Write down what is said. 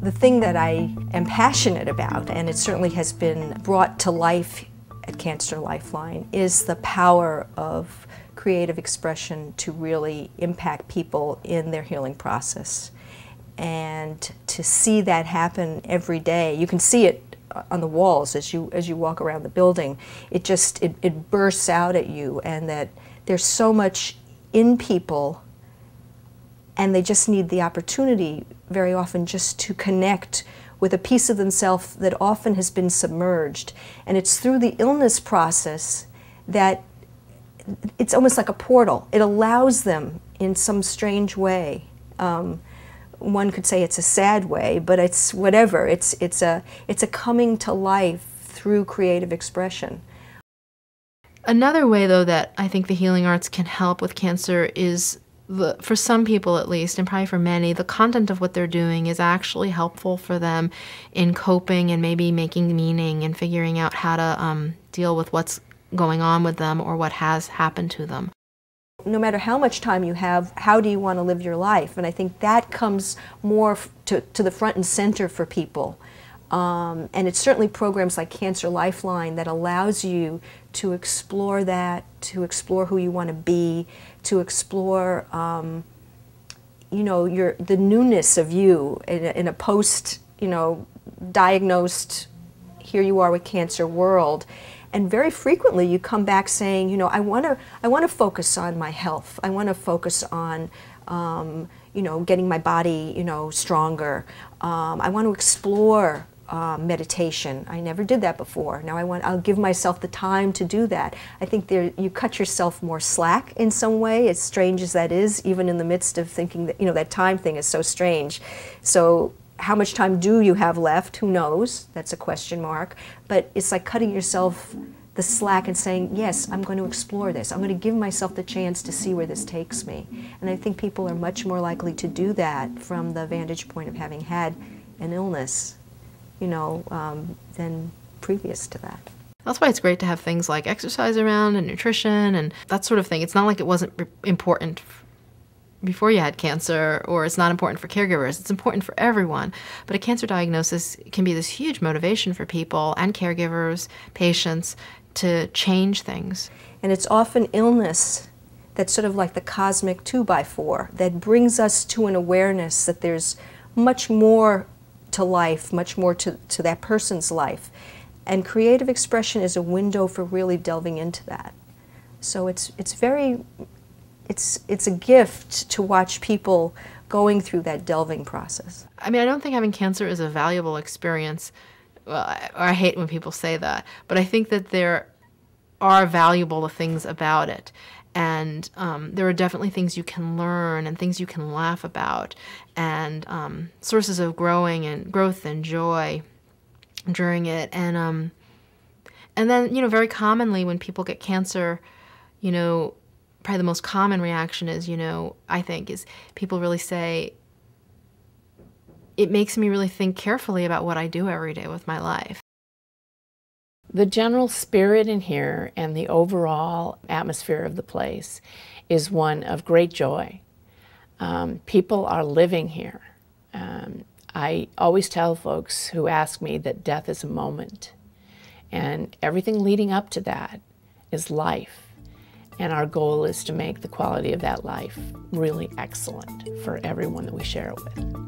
The thing that I am passionate about, and it certainly has been brought to life at Cancer Lifeline, is the power of creative expression to really impact people in their healing process. And to see that happen every day, you can see it on the walls as you walk around the building. It bursts out at you, and that there's so much in people, and they just need the opportunity very often just to connect with a piece of themselves that often has been submerged. And it's through the illness process that it's almost like a portal. It allows them in some strange way. One could say it's a sad way, but it's whatever. It's a coming to life through creative expression. Another way, though, that I think the healing arts can help with cancer is, for some people at least, and probably for many, the content of what they're doing is actually helpful for them in coping and maybe making meaning and figuring out how to deal with what's going on with them or what has happened to them. No matter how much time you have, how do you want to live your life? And I think that comes more to the front and center for people. And it's certainly programs like Cancer Lifeline that allows you to explore that, to explore who you want to be, to explore, you know, the newness of you in a post, you know, diagnosed, here you are with cancer world. And very frequently you come back saying, you know, I want to focus on my health. I want to focus on, you know, getting my body, you know, stronger. I want to explore meditation. I never did that before. Now I'll give myself the time to do that. I think you cut yourself more slack in some way, as strange as that is, even in the midst of thinking that, you know, that time thing is so strange. So how much time do you have left? Who knows? That's a question mark. But it's like cutting yourself the slack and saying, yes, I'm going to explore this. I'm going to give myself the chance to see where this takes me. And I think people are much more likely to do that from the vantage point of having had an illness, you know, than previous to that. That's why it's great to have things like exercise around and nutrition and that sort of thing. It's not like it wasn't important before you had cancer, or it's not important for caregivers. It's important for everyone. But a cancer diagnosis can be this huge motivation for people and caregivers, patients, to change things. And it's often illness that's sort of like the cosmic 2x4 that brings us to an awareness that there's much more to life, much more to that person's life. And creative expression is a window for really delving into that. So it's a gift to watch people going through that delving process. I mean, I don't think having cancer is a valuable experience. Well, I hate when people say that, but I think that there are valuable things about it. And there are definitely things you can learn and things you can laugh about, and sources of growth and joy during it. And then, you know, very commonly when people get cancer, you know, probably the most common reaction is, you know, I think, is people really say, it makes me really think carefully about what I do every day with my life. The general spirit in here and the overall atmosphere of the place is one of great joy. People are living here. I always tell folks who ask me that death is a moment, and everything leading up to that is life. And our goal is to make the quality of that life really excellent for everyone that we share it with.